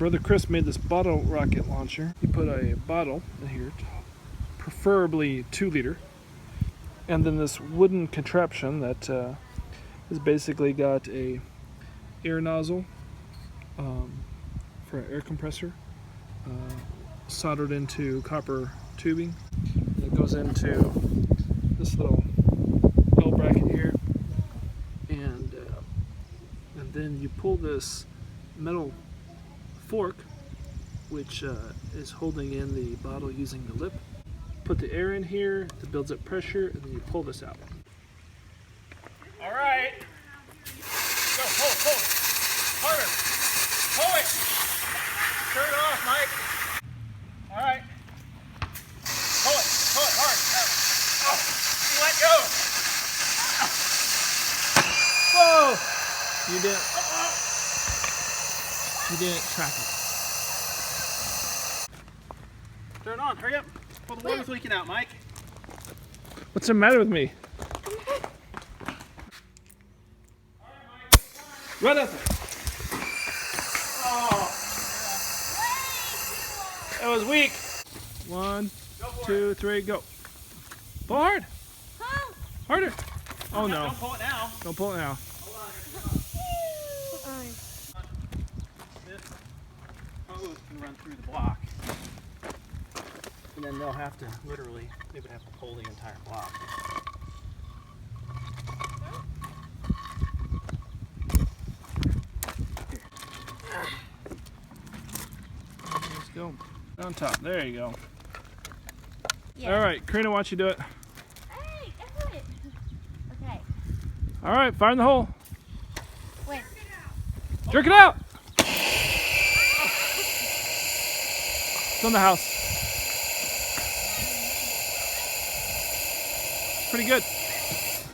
brother Chris made this bottle rocket launcher. He put a bottle in here, preferably 2-liter, and then this wooden contraption that has basically got a air nozzle for an air compressor soldered into copper tubing. And it goes into this little L bracket here, and then you pull this metal fork, which is holding in the bottle using the lip. Put the air in here, it builds up pressure, and then you pull this out. All right. Go, pull it. Harder. Pull it. Turn it off, Mike. All right. Pull it hard. Oh, let go. Whoa! You didn't track it. Turn it on, hurry up. Pull the water's leaking out, Mike. What's the matter with me? Run up there. Oh. That was weak. 1, 2, 3, go. Pull hard. Harder. Oh no. Don't pull it now. Don't pull it now. Hold on. This hose can run through the block. And then they'll have to, literally, they would have to pull the entire block. Let's go. On top. There you go. Yeah. All right, Karina, watch you do it. Hey, do it. Okay. All right, fire in the hole. Wait. Jerk it out. It's on the house. Pretty good.